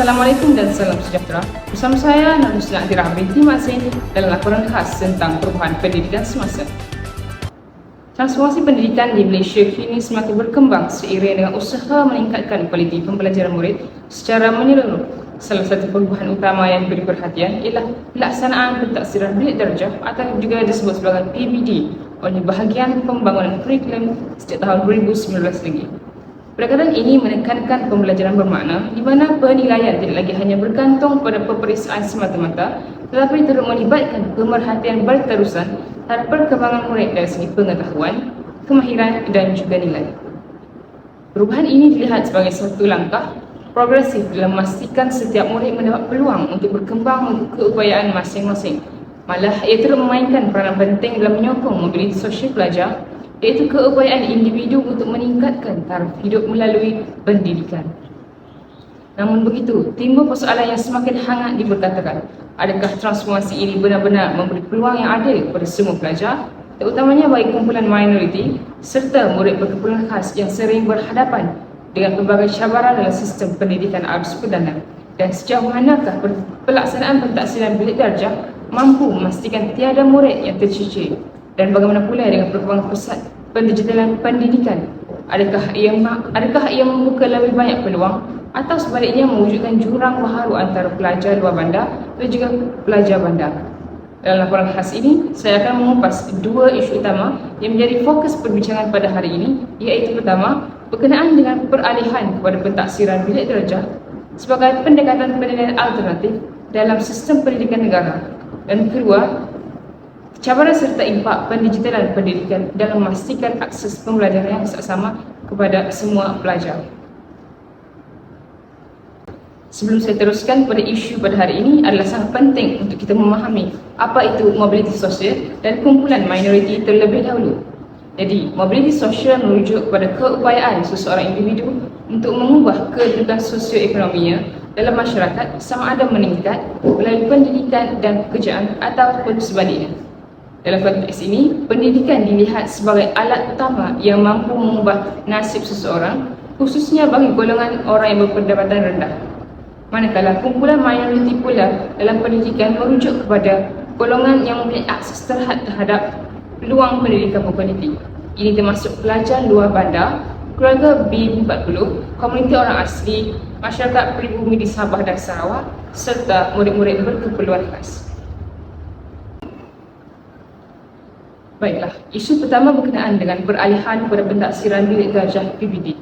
Assalamualaikum dan salam sejahtera. Bersama saya Nurhusna Adirah binti Masin dalam laporan khas tentang perubahan pendidikan semasa. Transformasi pendidikan di Malaysia kini semakin berkembang seiring dengan usaha meningkatkan kualiti pembelajaran murid secara menyeluruh. Salah satu perubahan utama yang diberi perhatian ialah pelaksanaan pentaksiran bilik darjah atau juga disebut sebagai PBD oleh bahagian pembangunan kurikulum sejak tahun 2019 lagi. Pendekatan ini menekankan pembelajaran bermakna di mana penilaian tidak lagi hanya bergantung pada peperiksaan semata-mata tetapi turut melibatkan pemerhatian berterusan terhadap perkembangan murid dari segi pengetahuan, kemahiran dan juga nilai. Perubahan ini dilihat sebagai satu langkah progresif dalam memastikan setiap murid mendapat peluang untuk berkembang untuk keupayaan masing-masing. Malah ia turut memainkan peranan penting dalam menyokong mobiliti sosial pelajar, iaitu keupayaan individu untuk meningkatkan taraf hidup melalui pendidikan. Namun begitu, timbul persoalan yang semakin hangat diperkatakan. Adakah transformasi ini benar-benar memberi peluang yang adil kepada semua pelajar, terutamanya bagi kumpulan minoriti serta murid berkeperluan khas yang sering berhadapan dengan pelbagai cabaran dalam sistem pendidikan arus perdana? Dan sejauh manakah pelaksanaan pentaksiran bilik darjah mampu memastikan tiada murid yang tercicir? Dan bagaimana pula dengan perkembangan pesat pendigitalan pendidikan? Adakah ia membuka lebih banyak peluang atau sebaliknya mewujudkan jurang baharu antara pelajar luar bandar dan juga pelajar bandar? Dalam laporan khas ini, saya akan mengupas dua isu utama yang menjadi fokus perbincangan pada hari ini, iaitu pertama, berkenaan dengan peralihan kepada pentaksiran bilik darjah sebagai pendekatan penilaian alternatif dalam sistem pendidikan negara, dan kedua, cabaran serta impak pendigitalan pendidikan dalam memastikan akses pembelajaran yang sama kepada semua pelajar. Sebelum saya teruskan pada isu pada hari ini, adalah sangat penting untuk kita memahami apa itu mobiliti sosial dan kumpulan minoriti terlebih dahulu. Jadi, mobiliti sosial merujuk kepada keupayaan seseorang individu untuk mengubah kedudukan sosioekonominya dalam masyarakat sama ada meningkat melalui pendidikan dan pekerjaan ataupun sebaliknya. Dalam konteks ini, pendidikan dilihat sebagai alat utama yang mampu mengubah nasib seseorang, khususnya bagi golongan orang yang berpendapatan rendah. Manakala kumpulan minoriti pula dalam pendidikan merujuk kepada golongan yang mempunyai akses terhadap peluang pendidikan berkualiti. Ini termasuk pelajar luar bandar, keluarga B40, komuniti orang asli, masyarakat pribumi di Sabah dan Sarawak, serta murid-murid berkeperluan khas. Baiklah, isu pertama berkenaan dengan peralihan kepada pentaksiran bilik darjah PBD.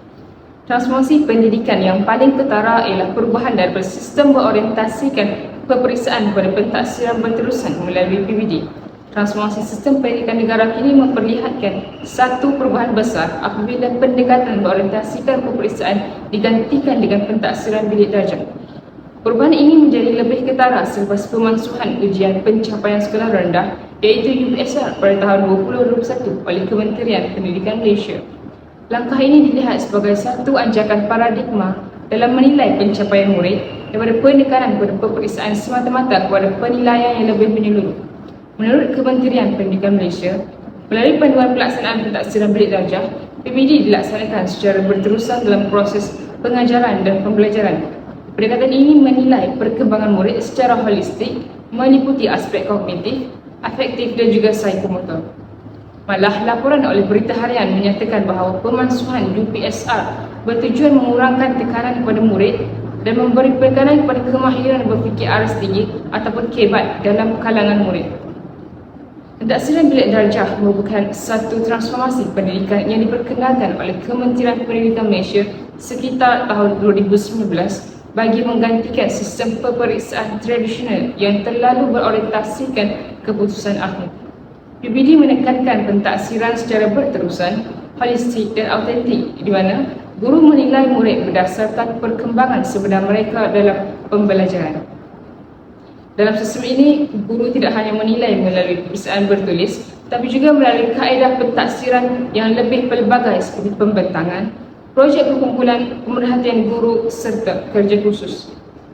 Transformasi pendidikan yang paling ketara ialah perubahan daripada sistem berorientasikan peperiksaan kepada pentaksiran berterusan melalui PBD. Transformasi sistem pendidikan negara kini memperlihatkan satu perubahan besar apabila pendekatan berorientasikan peperiksaan digantikan dengan pentaksiran bilik darjah. Perubahan ini menjadi lebih ketara selepas pemansuhan ujian pencapaian sekolah rendah iaitu UPSR pada tahun 2021 oleh Kementerian Pendidikan Malaysia. Langkah ini dilihat sebagai satu anjakan paradigma dalam menilai pencapaian murid daripada penekanan kepada peperiksaan semata-mata kepada penilaian yang lebih menyeluruh. Menurut Kementerian Pendidikan Malaysia, melalui panduan pelaksanaan pentaksiran bilik darjah, PBD dilaksanakan secara berterusan dalam proses pengajaran dan pembelajaran. Pendekatan ini menilai perkembangan murid secara holistik, meliputi aspek kognitif, afektif dan juga psikomotor. Malah, laporan oleh Berita Harian menyatakan bahawa pemansuhan UPSR bertujuan mengurangkan tekanan kepada murid dan memberi penekanan kepada kemahiran berfikir aras tinggi ataupun kebat dalam kalangan murid. Pentaksiran bilik darjah merupakan satu transformasi pendidikan yang diperkenalkan oleh Kementerian Pendidikan Malaysia sekitar tahun 2019 bagi menggantikan sistem peperiksaan tradisional yang terlalu berorientasikan keputusan akhir. PBD menekankan pentaksiran secara berterusan, holistik dan autentik di mana guru menilai murid berdasarkan perkembangan sebenar mereka dalam pembelajaran. Dalam sistem ini, guru tidak hanya menilai melalui peperiksaan bertulis, tapi juga melalui kaedah pentaksiran yang lebih pelbagai seperti pembentangan, projek perkumpulan, pemerhatian guru serta kerja khusus.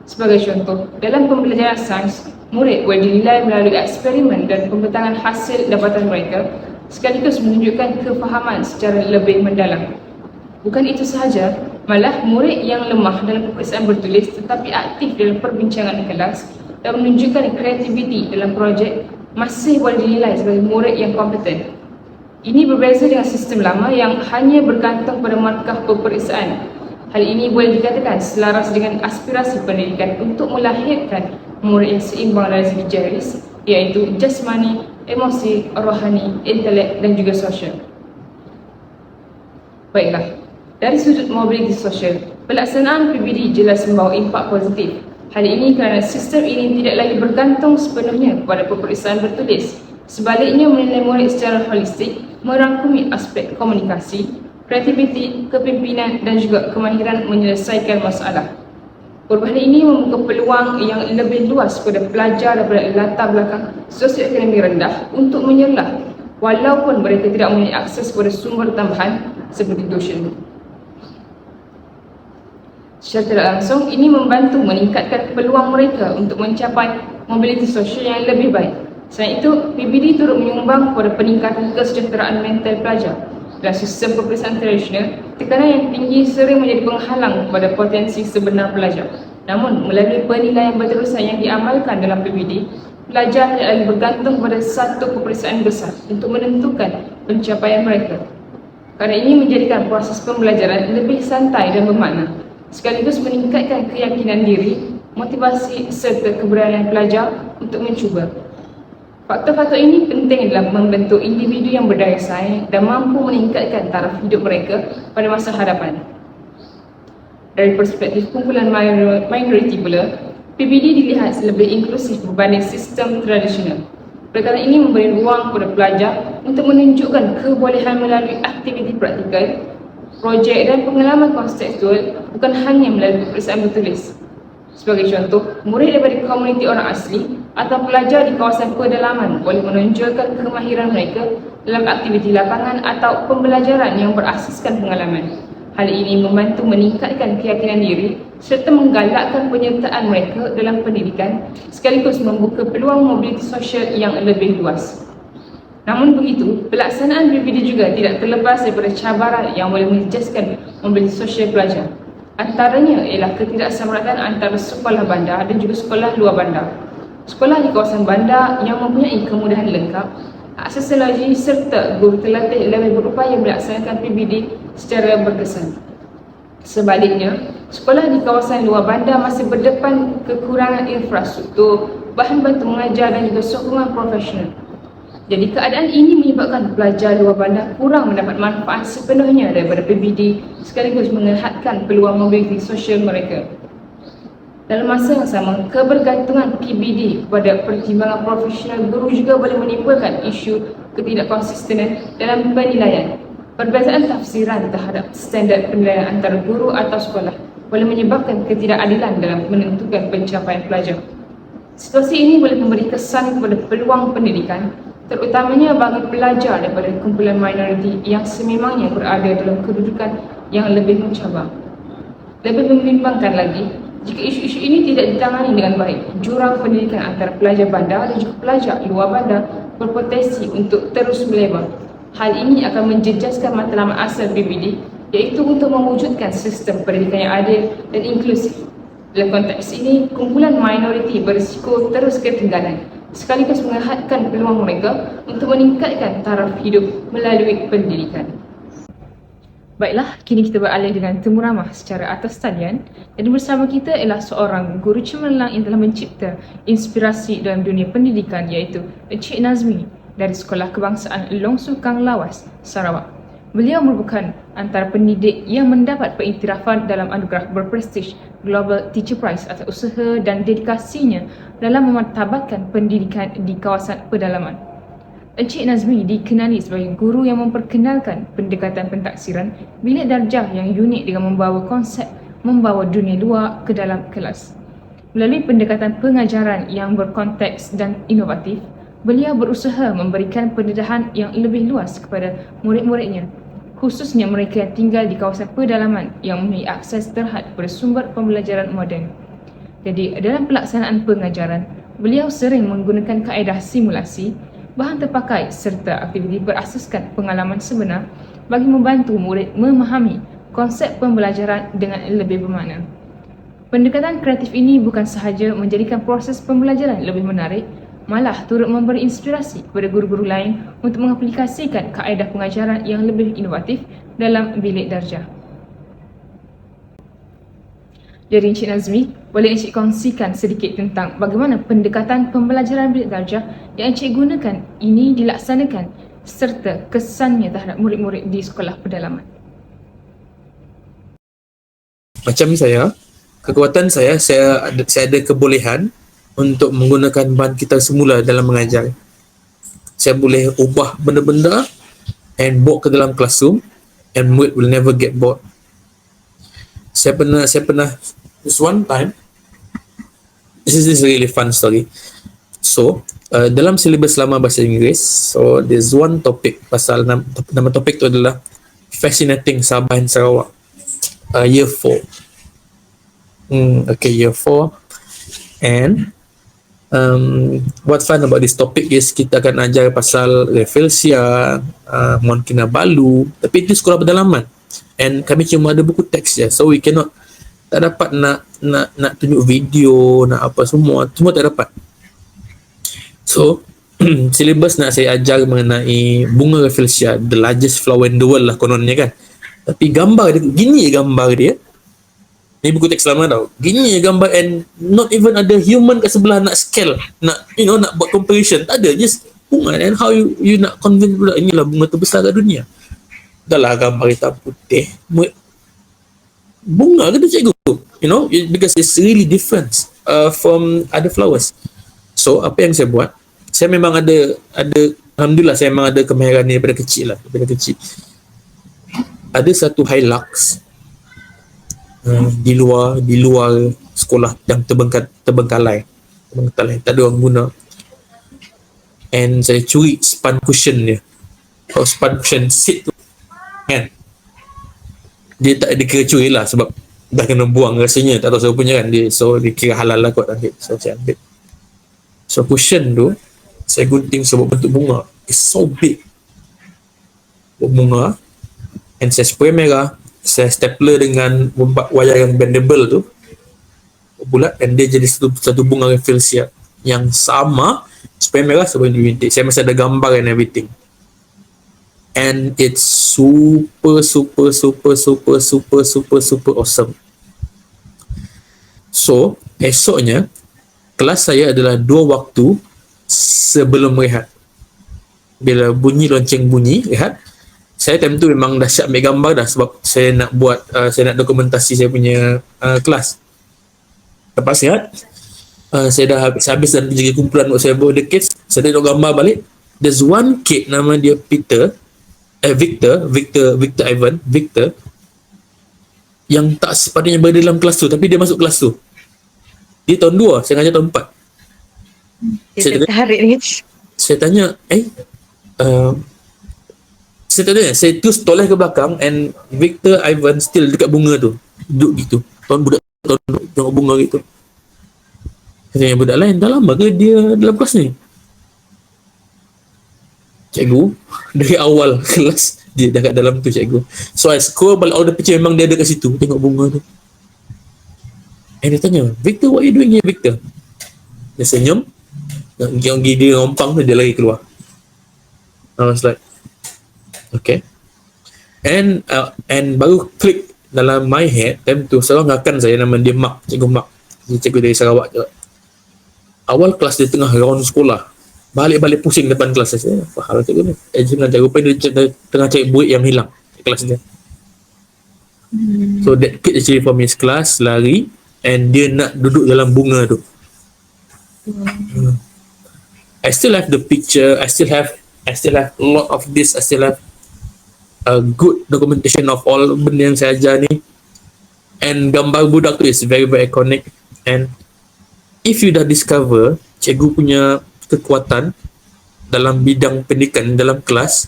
Sebagai contoh, dalam pembelajaran sains, murid boleh dinilai melalui eksperimen dan pembentangan hasil dapatan mereka sekaligus menunjukkan kefahaman secara lebih mendalam. Bukan itu sahaja, malah murid yang lemah dalam peperiksaan bertulis tetapi aktif dalam perbincangan kelas dan menunjukkan kreativiti dalam projek masih boleh dinilai sebagai murid yang kompeten. Ini berbeza dengan sistem lama yang hanya bergantung pada markah peperiksaan. Hal ini boleh dikatakan selaras dengan aspirasi pendidikan untuk melahirkan murid yang seimbang dari segi jaris, iaitu jasmani, emosi, rohani, intelek dan juga sosial. Baiklah, dari sudut mobiliti sosial, pelaksanaan PBD jelas membawa impak positif. Hal ini kerana sistem ini tidak lagi bergantung sepenuhnya kepada peperiksaan bertulis. Sebaliknya menilai murid secara holistik, merangkumi aspek komunikasi, kreativiti, kepimpinan dan juga kemahiran menyelesaikan masalah. Perubahan ini membuka peluang yang lebih luas kepada pelajar daripada latar belakang sosioekonomi rendah untuk menyerlah walaupun mereka tidak mempunyai akses kepada sumber tambahan seperti tuition. Secara tidak langsung, ini membantu meningkatkan peluang mereka untuk mencapai mobiliti sosial yang lebih baik. Selain itu, PBD turut menyumbang kepada peningkatan kesejahteraan mental pelajar. Dalam sistem peperiksaan tradisional, tekanan yang tinggi sering menjadi penghalang kepada potensi sebenar pelajar. Namun, melalui penilaian berterusan yang diamalkan dalam PBD, pelajar tidak lagi bergantung pada satu peperiksaan besar untuk menentukan pencapaian mereka. Kerana ini menjadikan proses pembelajaran lebih santai dan bermakna, sekaligus meningkatkan keyakinan diri, motivasi serta keberanian pelajar untuk mencuba. Faktor-faktor ini penting dalam membentuk individu yang berdaya saing dan mampu meningkatkan taraf hidup mereka pada masa hadapan. Dari perspektif kumpulan minoriti pula, PBD dilihat lebih inklusif berbanding sistem tradisional. Perkara ini memberi ruang kepada pelajar untuk menunjukkan kebolehan melalui aktiviti praktikal, projek dan pengalaman kontekstual, bukan hanya melalui peperiksaan bertulis. Sebagai contoh, murid daripada komuniti orang asli atau pelajar di kawasan pedalaman boleh menonjolkan kemahiran mereka dalam aktiviti lapangan atau pembelajaran yang berasaskan pengalaman. Hal ini membantu meningkatkan keyakinan diri serta menggalakkan penyertaan mereka dalam pendidikan sekaligus membuka peluang mobiliti sosial yang lebih luas. Namun begitu, pelaksanaan PBD juga tidak terlepas daripada cabaran yang boleh menjejaskan mobiliti sosial pelajar. Antaranya ialah ketidaksamarataan antara sekolah bandar dan juga sekolah luar bandar. Sekolah di kawasan bandar yang mempunyai kemudahan lengkap, akses teknologi serta guru terlatih lebih berupaya melaksanakan PBD secara berkesan. Sebaliknya, sekolah di kawasan luar bandar masih berdepan kekurangan infrastruktur, bahan bantu mengajar dan juga sokongan profesional. Jadi keadaan ini menyebabkan pelajar luar bandar kurang mendapat manfaat sepenuhnya daripada PBD sekaligus mengehatkan peluang mobiliti sosial mereka. Dalam masa yang sama, kebergantungan PBD kepada pertimbangan profesional guru juga boleh menimbulkan isu ketidakkonsistenan dalam penilaian. Perbezaan tafsiran terhadap standard penilaian antara guru atau sekolah boleh menyebabkan ketidakadilan dalam menentukan pencapaian pelajar. Situasi ini boleh memberi kesan kepada peluang pendidikan, terutamanya bagi pelajar daripada kumpulan minoriti yang sememangnya berada dalam kedudukan yang lebih mencabar. Lebih membimbangkan lagi, jika isu-isu ini tidak ditangani dengan baik, jurang pendidikan antara pelajar bandar dan juga pelajar luar bandar berpotensi untuk terus melebar. Hal ini akan menjejaskan matlamat asal PBD, iaitu untuk mewujudkan sistem pendidikan yang adil dan inklusif. Dalam konteks ini, kumpulan minoriti berisiko terus ketinggalan, sekaligus mengehatkan peluang mereka untuk meningkatkan taraf hidup melalui pendidikan. Baiklah, kini kita beralih dengan temu ramah secara atas talian dan bersama kita ialah seorang guru cemerlang yang telah mencipta inspirasi dalam dunia pendidikan, iaitu Encik Nazmi dari Sekolah Kebangsaan Long Sukang Lawas, Sarawak. Beliau merupakan antara pendidik yang mendapat pengiktirafan dalam anugerah berprestij Global Teacher Prize atas usaha dan dedikasinya dalam memartabatkan pendidikan di kawasan pedalaman. Encik Nazmi dikenali sebagai guru yang memperkenalkan pendekatan pentaksiran bilik darjah yang unik dengan membawa konsep membawa dunia luar ke dalam kelas. Melalui pendekatan pengajaran yang berkonteks dan inovatif, beliau berusaha memberikan pendedahan yang lebih luas kepada murid-muridnya, khususnya mereka yang tinggal di kawasan pedalaman yang mempunyai akses terhad kepada sumber pembelajaran moden. Jadi, dalam pelaksanaan pengajaran, beliau sering menggunakan kaedah simulasi, bahan terpakai serta aktiviti berasaskan pengalaman sebenar bagi membantu murid memahami konsep pembelajaran dengan lebih bermakna. Pendekatan kreatif ini bukan sahaja menjadikan proses pembelajaran lebih menarik, malah turut memberi inspirasi kepada guru-guru lain untuk mengaplikasikan kaedah pengajaran yang lebih inovatif dalam bilik darjah. Jadi Encik Nazmi, boleh Encik kongsikan sedikit tentang bagaimana pendekatan pembelajaran bilik darjah yang Encik gunakan ini dilaksanakan serta kesannya terhadap murid-murid di sekolah pedalaman. Macam saya, kekuatan saya ada kebolehan untuk menggunakan bahan kita semula dalam mengajar. Saya boleh ubah benda-benda and bawa ke dalam classroom and murid will never get bored. Saya pernah this one time, this is a really fun story. So, dalam silibus lama bahasa Inggeris, so there's one topic pasal nama topik tu adalah Fascinating Sabah and Sarawak. Year 4. Okay, year 4. And what's fun about this topic is kita akan ajar pasal Rafflesia, Mount Kinabalu, tapi itu sekolah pedalaman. And kami cuma ada buku teks je. So we cannot, tak dapat nak tunjuk video, nak apa semua tak dapat. So silibus nak saya ajar mengenai bunga Rafflesia, the largest flower in the world lah kononnya kan. Tapi gambar dia, gini gambar dia. Ni buku teks lama tau. Gini gambar and not even ada human kat sebelah nak scale, nak nak buat comparison. Tak ada, just bunga. And how you nak convince pula inilah bunga terbesar kat dunia. Dah lah gambar hitam putih. Bunga ke tu cikgu? Because it's really different from other flowers. So apa yang saya buat? Saya memang ada alhamdulillah saya memang ada kemahiran ni daripada kecil. Ada satu Hilux di luar sekolah yang terbengkalai, tak ada orang guna, and saya curi span cushion dia, span cushion seat tu kan. Dia tak ada kira curi lah sebab dah kena buang rasanya, tak tahu siapa punya kan dia, so dia kira halal lah kot nanti, so saya ambil. So cushion tu saya gunting sebab bentuk bunga, it's so big, bunga. And saya spray merah, saya stapler dengan wayar yang bendable tu bulat, dan dia jadi satu bunga Rafflesia yang sama, spray merah sebab dibintik. Saya masih ada gambar and everything, and it's super awesome. So esoknya kelas saya adalah 2 waktu sebelum rehat. Bila bunyi lonceng bunyi rehat, saya time tu memang dah siap ambil gambar dah sebab saya nak buat saya nak dokumentasi saya punya kelas. Lepas sihat, saya dah habis dan jaga kumpulan untuk saya bawa the kids. Saya tengok gambar balik. There's one kid nama dia Victor Ivan yang tak sepatutnya berada dalam kelas tu, tapi dia masuk kelas tu. Dia tahun 2, saya ngajar tahun 4. Saya tertarik ni. Saya tanya, saya terus toleh ke belakang and Victor Ivan still dekat bunga tu, duduk gitu. Budak tengok bunga gitu. Saya tanya budak lain, dah lama ke dia dalam kelas ni? Cikgu, dari awal kelas dia dah kat dalam tu cikgu. So I scroll balik all the picture, memang dia ada kat situ, tengok bunga tu. And dia tanya, Victor, what are you doing here, Victor? Dia senyum, dia ngompang tu, dia lari keluar. I was like, okay. And baru klik dalam my head, time tu seorang akan saya nama dia Mark, cikgu Mark. Dia cikgu dari Sarawak je. Awal kelas dia tengah round sekolah, balik-balik pusing depan kelas saya. Apa hal cikgu ni? Jangan cikgu rupanya dia tengah cari murid yang hilang di kelas dia. So that kid actually from his class lari and dia nak duduk dalam bunga tu. I still have the picture, I still have a lot of this, I still have a good documentation of all benda yang saya ajar ni. And gambar budak tu is very iconic. And if you dah discover cikgu punya kekuatan dalam bidang pendidikan dalam kelas,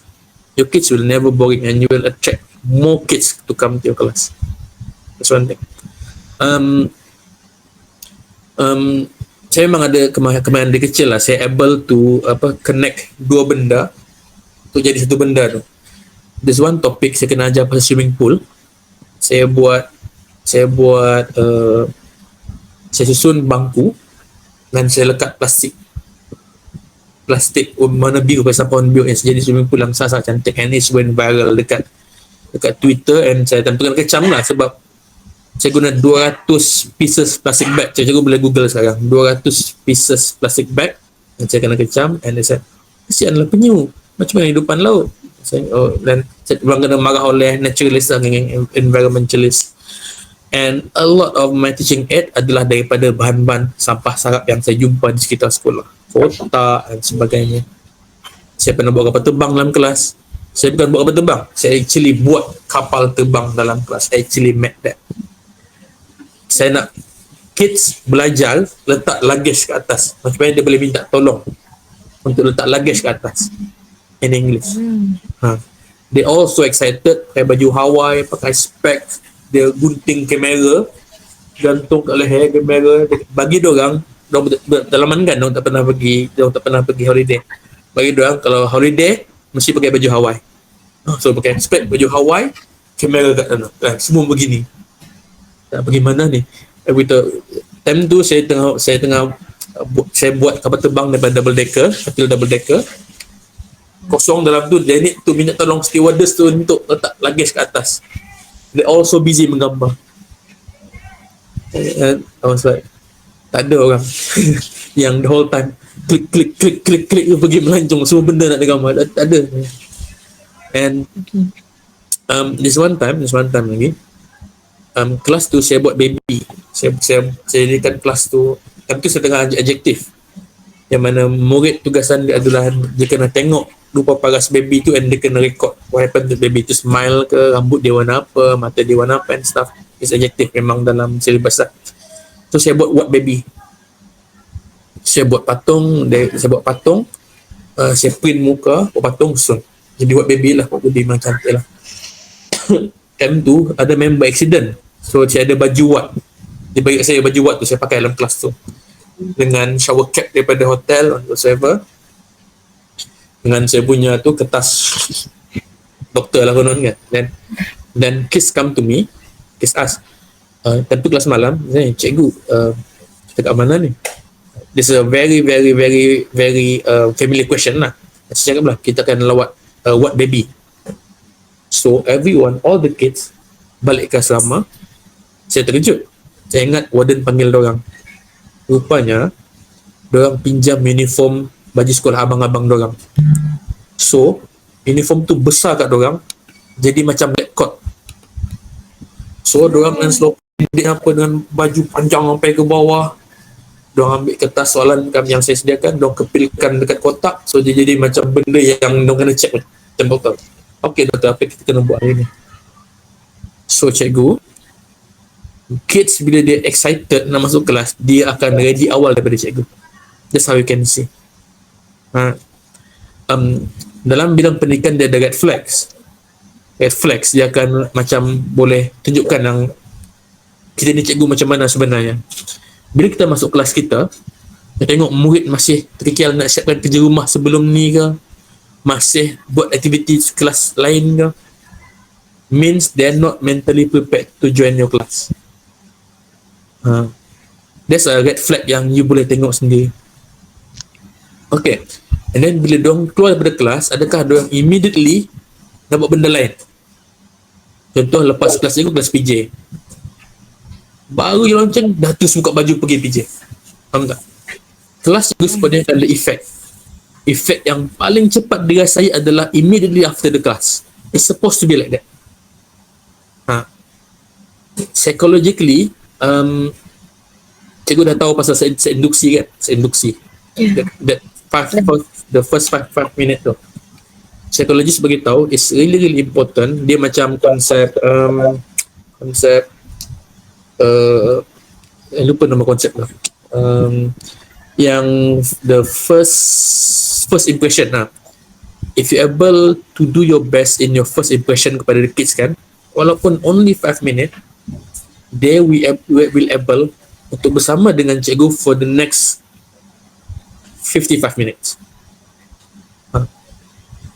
your kids will never boring and you will attract more kids to come to your class. That's one thing. Saya memang ada kemahiran dari kecil lah. Saya able to connect dua benda untuk jadi satu benda tu. There's one topic saya kena ajar pasal swimming pool. saya buat saya susun bangku dan saya lekat plastik warna biru, pasal pohon biru yang jadi swimming pool yang sangat cantik, and it's went viral dekat Twitter, and saya tempelkan kecam lah sebab saya guna 200 pieces plastic bag. Cikgu boleh google sekarang, 200 pieces plastic bag yang saya kena kecam, and saya said, kesianlah penyu, macam mana hidupan laut. Dan saya orang kena marah oleh naturalist dan environmentalist. And a lot of my teaching aid adalah daripada bahan-bahan sampah sarap yang saya jumpa di sekitar sekolah, kotak dan sebagainya. Saya pernah buat kapal terbang dalam kelas. Saya bukan buat kapal terbang, saya actually buat kapal terbang dalam kelas. I actually made that. Saya nak kids belajar letak luggage ke atas. Macam mana dia boleh minta tolong untuk letak luggage ke atas in English. They all so excited, pakai baju Hawaii, pakai specs, dia gunting kamera, gantung kat leher kamera. Bagi diorang dalaman kan, diorang tak pernah pergi holiday. Bagi diorang kalau holiday mesti pakai baju Hawaii. So pakai spek baju Hawaii, kamera kat sana, semua begini. Tak pergi mana ni? Time tu saya buat kapal terbang daripada double decker, kosong dalam tu. Dia ni tu minta tolong stewardess tu untuk letak luggage ke atas. They all so busy menggambar. And I was like, tak ada orang yang the whole time klik pergi melancong semua benda nak digambar. Tak ada. And this one time lagi, kelas tu saya buat baby. Saya jadikan kelas tu, time tu saya tengah adjektif, yang mana murid tugasan dia adalah dia kena tengok rupa paras baby tu, and dia kena record what happened to baby tu, smile ke, rambut dia warna apa, mata dia warna apa and stuff. It's adjective memang dalam syllabus lah. So saya buat what baby, saya buat patung, saya print muka patung susun, jadi what baby lah, what baby memang cantik lah. Time tu ada member accident, so saya ada baju what, dia bagi saya baju what tu, saya pakai dalam kelas tu dengan shower cap daripada hotel whatsoever, dengan saya punya tu kertas doktor lah konon kan. Dan kids come to me, kids ask, tentu kelas malam, cikgu, kita kat mana ni? This is a very familiar question lah. Saya cakap lah, kita akan lawat what baby. So everyone, all the kids balik ke asrama. Saya terkejut, saya ingat warden panggil dorang. Rupanya dorang pinjam uniform baju sekolah abang-abang dorang. So uniform tu besar kat dorang, jadi macam black coat. So dorang dengan slow pendek apa, dengan baju panjang sampai ke bawah. Dorang ambil kertas soalan yang saya sediakan, dorang kepilkan dekat kotak. So dia jadi macam benda yang dorang kena check macam doktor. Okay doktor, apa kita kena buat hari ni? So cikgu, kids bila dia excited nak masuk kelas, dia akan ready awal daripada cikgu. That's how you can see. Dalam bidang pendidikan dia ada red flags. Red flags dia akan macam boleh tunjukkan yang kita ni cikgu macam mana sebenarnya. Bila kita masuk kelas kita tengok murid masih terkikil nak siapkan kerja rumah sebelum ni ke, masih buat aktiviti kelas lain ke, means they're not mentally prepared to join your class. That's a red flag yang you boleh tengok sendiri. Okay, and then bila diorang keluar daripada kelas, adakah diorang immediately nak buat benda lain? Contoh lepas kelas cikgu, kelas PJ, baru je lonceng dah terus buka baju pergi PJ. Faham tak? Kelas cikgu sebenarnya ada efek yang paling cepat dirasai adalah immediately after the class. It's supposed to be like that. Psychologically, cikgu dah tahu pasal seinduksi kan? Seinduksi. The first 5 minutes tu, psikologis beritahu is really important. Dia macam konsep lupa nama konsep lah, yang the first impression lah. If you able to do your best in your first impression kepada the kids kan, walaupun only 5 minutes, they will able untuk bersama dengan cikgu for the next 55 minutes.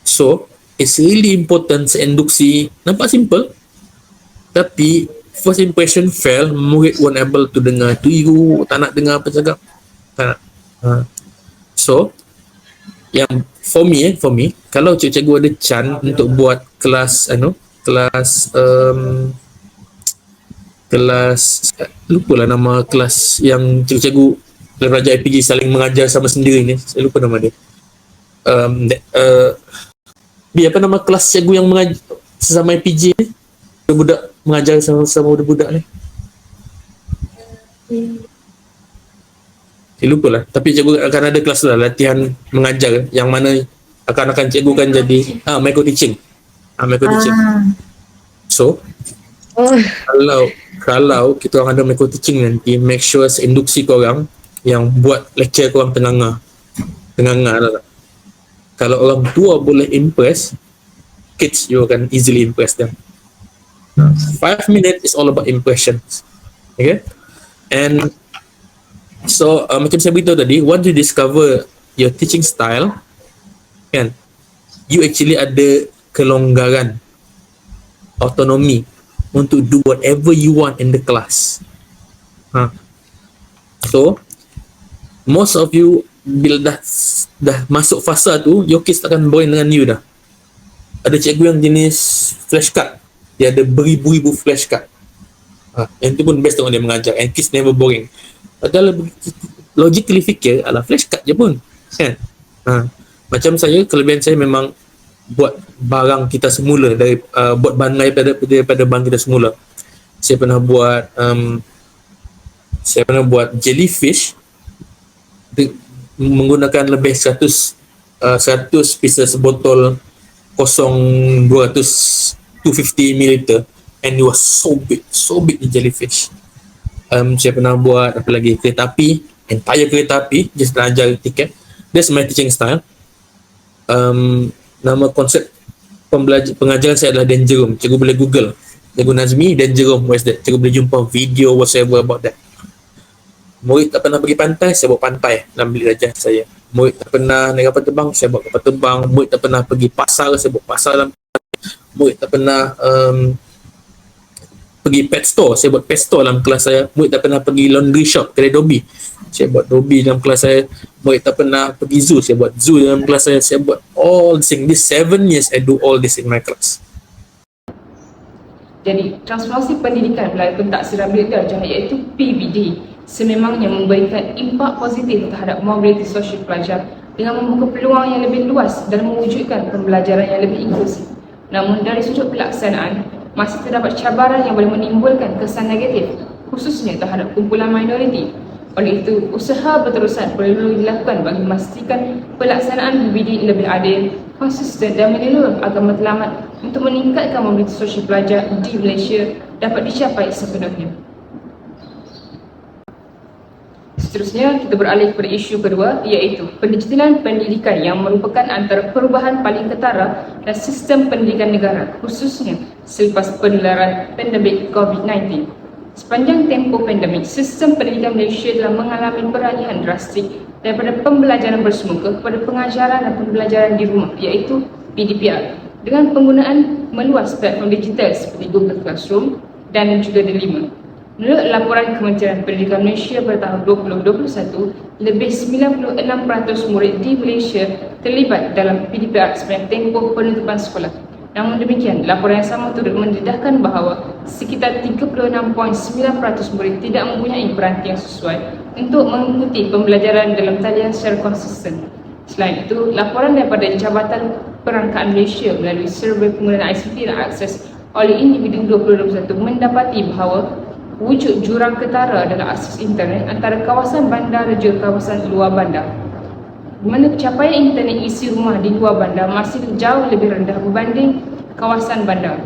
So it's really important seinduksi. Nampak simple, Tapi first impression fail, murid won't able to dengar tu you, tak nak dengar apa cakap. Tak nak. So yang for me kalau cikgu ada chance untuk buat kelas kelas lupalah nama kelas yang cikgu pelajar IPG saling mengajar sama sendiri ni, saya lupa nama dia. Apa nama kelas cikgu yang mengajar sesama IPG ni, budak mengajar sama budak ni, saya lupa lah. Tapi cikgu akan ada kelas lah, latihan mengajar yang mana akan cikgu kan jadi micro teaching. So kalau kita orang ada micro teaching nanti, make sure induksi korang yang buat lecture korang tengah lah. Kalau orang tua boleh impress kids, you can easily impress them. 5 minutes is all about impressions. Okay? And so macam saya beritahu tadi, once you discover your teaching style, kan, you actually ada kelonggaran, autonomy untuk do whatever you want in the class. So most of you bila dah masuk fasa tu, your kids takkan boring dengan you dah. Ada cikgu yang jenis flashcard, dia ada beribu-ribu flashcard. Yang tu pun best tengok dia mengajar, and kids never boring. Padahal logically fikir, alah flashcard je pun, kan? Macam saya, kelebihan saya memang buat barang kita semula dari buat bahan daripada bahan kita semula. Saya pernah buat jellyfish menggunakan lebih 100 pieces botol 250 ml, and it was so big the jellyfish. Saya pernah buat apa lagi, kereta api, entire kereta api, just nak ajar tiket. That's my teaching style. Nama konsep pengajaran saya adalah Dan Jerome. Cikgu boleh Google Cikgu Nazmi Dan Jerome, where's that? Cikgu boleh jumpa video whatever about that. Murid tak pernah pergi pantai, saya bawa pantai dalam bilik ajar saya. Murid tak pernah naik kapal terbang, saya bawa kapal terbang. Murid tak pernah pergi pasar, saya bawa pasar dalam pantai. Murid tak pernah pergi pet store, saya buat pet store dalam kelas saya. Murid tak pernah pergi laundry shop, kedai Dobi, saya buat Dobi dalam kelas saya. Murid tak pernah pergi zoo, saya buat zoo dalam kelas saya. Saya buat all this thing. This 7 years I do all this in my class. Jadi transformasi pendidikan melalui pentaksiran bilik darjah, iaitu PBD, sememangnya memberikan impak positif terhadap mobiliti sosial pelajar dengan membuka peluang yang lebih luas dan mewujudkan pembelajaran yang lebih inklusif. Namun dari sudut pelaksanaan, masih terdapat cabaran yang boleh menimbulkan kesan negatif, khususnya terhadap kumpulan minoriti. Oleh itu, usaha berterusan perlu dilakukan bagi memastikan pelaksanaan PBD lebih adil, konsisten dan menyeluruh agar matlamat untuk meningkatkan mobiliti sosial pelajar di Malaysia dapat dicapai sepenuhnya. Seterusnya, kita beralih kepada isu kedua, iaitu pendigitalan pendidikan yang merupakan antara perubahan paling ketara dan sistem pendidikan negara, khususnya selepas penularan pandemik COVID-19. Sepanjang tempoh pandemik, sistem pendidikan Malaysia telah mengalami peralihan drastik daripada pembelajaran bersemuka kepada pengajaran dan pembelajaran di rumah, iaitu PDPR, dengan penggunaan meluas platform digital seperti Google Classroom dan juga D5. Menurut laporan Kementerian Pendidikan Malaysia pada tahun 2021, lebih 96% murid di Malaysia terlibat dalam PDPR sepanjang tempoh penutupan sekolah. Namun demikian, laporan yang sama turut mendedahkan bahawa sekitar 36.9% murid tidak mempunyai peranti yang sesuai untuk mengikuti pembelajaran dalam talian secara konsisten. Selain itu, laporan daripada Jabatan Perangkaan Malaysia melalui survei penggunaan ICT dan akses oleh individu 2021 mendapati bahawa wujud jurang ketara dalam akses internet antara kawasan bandar dan juga kawasan luar bandar, di mana capaian internet isi rumah di luar bandar masih jauh lebih rendah berbanding kawasan bandar.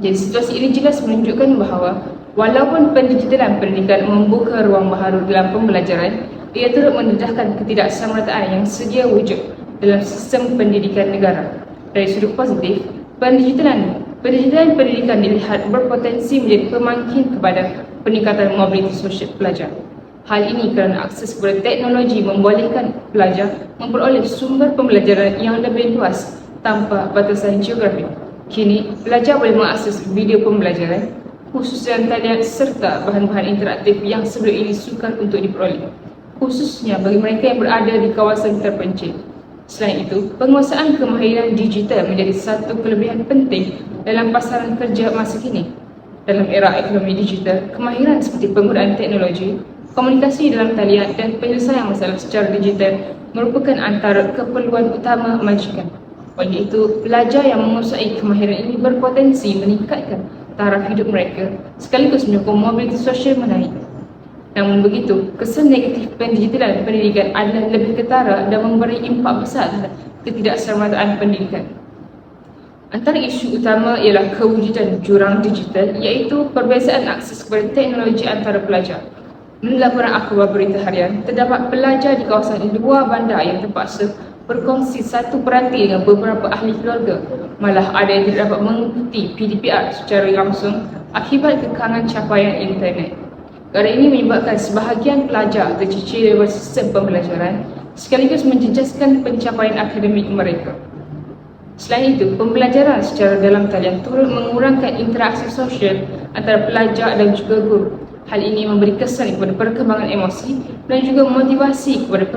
Jadi situasi ini jelas menunjukkan bahawa walaupun pendigitalan pendidikan membuka ruang baharu dalam pembelajaran, ia turut mendedahkan ketidaksamarataan yang sedia wujud dalam sistem pendidikan negara. Dari sudut positif, pendigitalan pendidikan dilihat berpotensi menjadi pemangkin kepada peningkatan mobiliti sosial pelajar. Hal ini kerana akses kepada teknologi membolehkan pelajar memperoleh sumber pembelajaran yang lebih luas tanpa batasan geografi. Kini, pelajar boleh mengakses video pembelajaran, khusus dalam talian serta bahan-bahan interaktif yang sebelum ini sukar untuk diperoleh, khususnya bagi mereka yang berada di kawasan terpencil. Selain itu, penguasaan kemahiran digital menjadi satu kelebihan penting dalam pasaran kerja masa kini. Dalam era ekonomi digital, kemahiran seperti penggunaan teknologi, komunikasi dalam talian dan penyelesaian masalah secara digital merupakan antara keperluan utama majikan. Oleh itu, pelajar yang menguasai kemahiran ini berpotensi meningkatkan taraf hidup mereka sekaligus menyokong mobilitas sosial menaik. Namun begitu, kesan negatif pendigitalan pendidikan adalah lebih ketara dan memberi impak besar terhadap ketidaksermataan pendidikan. Antara isu utama ialah kewujudan jurang digital, iaitu perbezaan akses kepada teknologi antara pelajar. Menurut laporan akhbar berita harian, terdapat pelajar di kawasan luar bandar yang terpaksa berkongsi satu peranti dengan beberapa ahli keluarga. Malah ada yang tidak dapat mengikuti PDPR secara langsung akibat kekangan capaian internet. Keadaan ini menyebabkan sebahagian pelajar tercicir daripada sistem pembelajaran sekaligus menjejaskan pencapaian akademik mereka. Selain itu, pembelajaran secara dalam talian turut mengurangkan interaksi sosial antara pelajar dan juga guru. Hal ini memberi kesan kepada perkembangan emosi dan juga motivasi kepada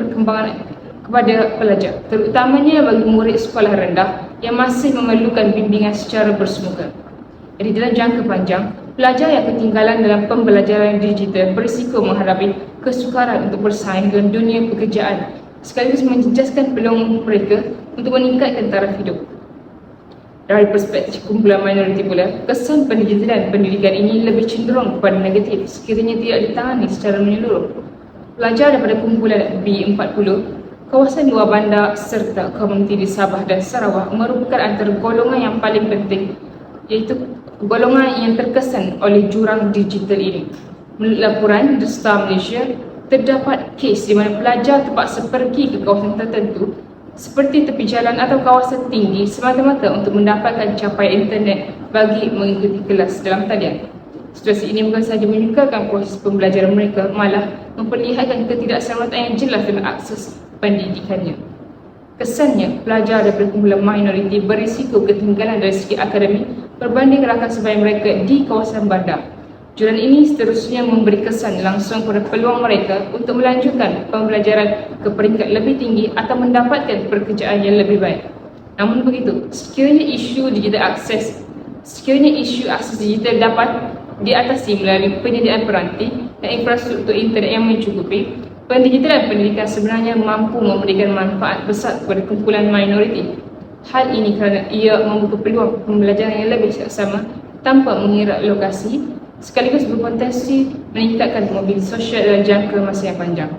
pelajar, terutamanya bagi murid sekolah rendah yang masih memerlukan bimbingan secara bersemuka. Jadi dalam jangka panjang, pelajar yang ketinggalan dalam pembelajaran digital berisiko menghadapi kesukaran untuk bersaing dengan dunia pekerjaan sekaligus menjejaskan peluang mereka untuk meningkatkan taraf hidup. Dari perspektif kumpulan minoriti pula, kesan pendigitalan pendidikan ini lebih cenderung kepada negatif sekiranya tidak ditangani secara menyeluruh. Pelajar daripada kumpulan B40, kawasan luar bandar serta komuniti di Sabah dan Sarawak merupakan antara golongan yang paling penting, iaitu golongan yang terkesan oleh jurang digital ini. Menurut laporan The Star Malaysia, terdapat kes di mana pelajar terpaksa pergi ke kawasan tertentu seperti tepi jalan atau kawasan tinggi semata-mata untuk mendapatkan capaian internet bagi mengikuti kelas dalam talian. Situasi ini bukan sahaja menyukarkan proses pembelajaran mereka, malah memperlihatkan ketidakselamatan yang jelas dalam akses pendidikannya. Kesannya, pelajar daripada kumpulan minoriti berisiko ketinggalan dari segi akademik berbanding rakan sebaya mereka di kawasan bandar. Jurang ini seterusnya memberi kesan langsung kepada peluang mereka untuk melanjutkan pembelajaran ke peringkat lebih tinggi atau mendapatkan pekerjaan yang lebih baik. Namun begitu, sekiranya isu akses digital dapat diatasi melalui penyediaan peranti dan infrastruktur internet yang mencukupi, pendigitalan pendidikan sebenarnya mampu memberikan manfaat besar kepada kumpulan minoriti. Hal ini kerana ia membuka peluang pembelajaran yang lebih seksama tanpa mengira lokasi, sekaligus berpotensi meningkatkan mobilitas sosial dalam jangka masa yang panjang.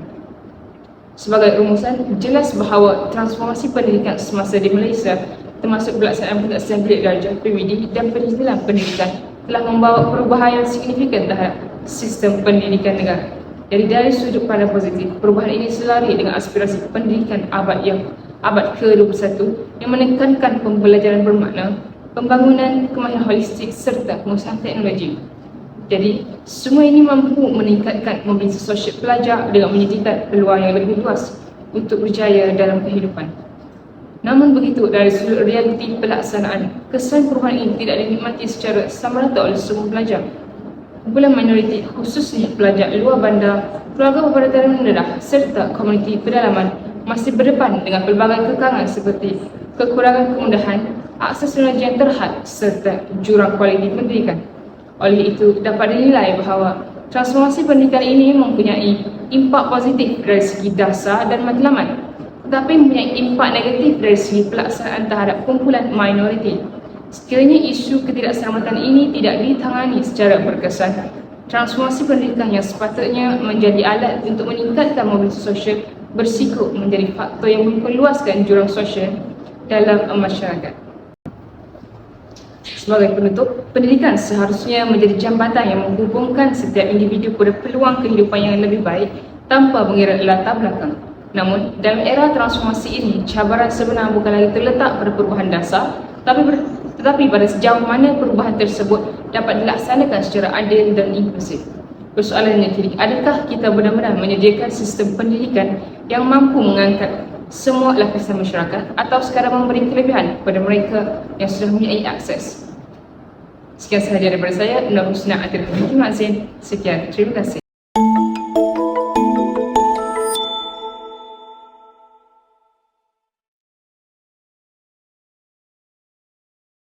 Sebagai rumusan, jelas bahawa transformasi pendidikan semasa di Malaysia, termasuk pelaksanaan penguasaan bilik darjah PBD dan pendigitalan pendidikan, telah membawa perubahan yang signifikan terhadap sistem pendidikan negara. Jadi dari sudut pandang positif, perubahan ini selari dengan aspirasi pendidikan abad ke-21 yang menekankan pembelajaran bermakna, pembangunan kemahiran holistik serta penguasaan teknologi. Jadi, semua ini mampu meningkatkan mobilitas sosial pelajar dengan menyediakan peluang yang lebih luas untuk berjaya dalam kehidupan. Namun begitu, dari sudut realiti pelaksanaan, kesan perubahan ini tidak dinikmati secara sama rata oleh semua pelajar. Kumpulan minoriti, khususnya pelajar luar bandar, keluarga berpandatan rendah serta komuniti pedalaman masih berdepan dengan pelbagai kekangan seperti kekurangan kemudahan, akses teknologi yang terhad serta jurang kualiti pendidikan. Oleh itu, dapat dinilai bahawa transformasi pendidikan ini mempunyai impak positif dari segi dasar dan matlamat, tetapi mempunyai impak negatif dari segi pelaksanaan terhadap kumpulan minoriti. Sekiranya isu ketidakselamatan ini tidak ditangani secara berkesan, transformasi pendidikan yang sepatutnya menjadi alat untuk meningkatkan mobilitas sosial bersiko menjadi faktor yang memperluaskan jurang sosial dalam masyarakat. Sebagai penutup, pendidikan seharusnya menjadi jambatan yang menghubungkan setiap individu pada peluang kehidupan yang lebih baik tanpa mengira latar belakang. Namun, dalam era transformasi ini, cabaran sebenar bukan lagi terletak pada perubahan dasar, tetapi pada sejauh mana perubahan tersebut dapat dilaksanakan secara adil dan inklusif. Persoalannya kini, adakah kita benar-benar menyediakan sistem pendidikan yang mampu mengangkat semua lapisan masyarakat atau sekadar memberi kelebihan kepada mereka yang sudah mempunyai akses? Sekian sahaja daripada saya, Nur Husna Atir Hamid Mazin. Sekian, terima kasih.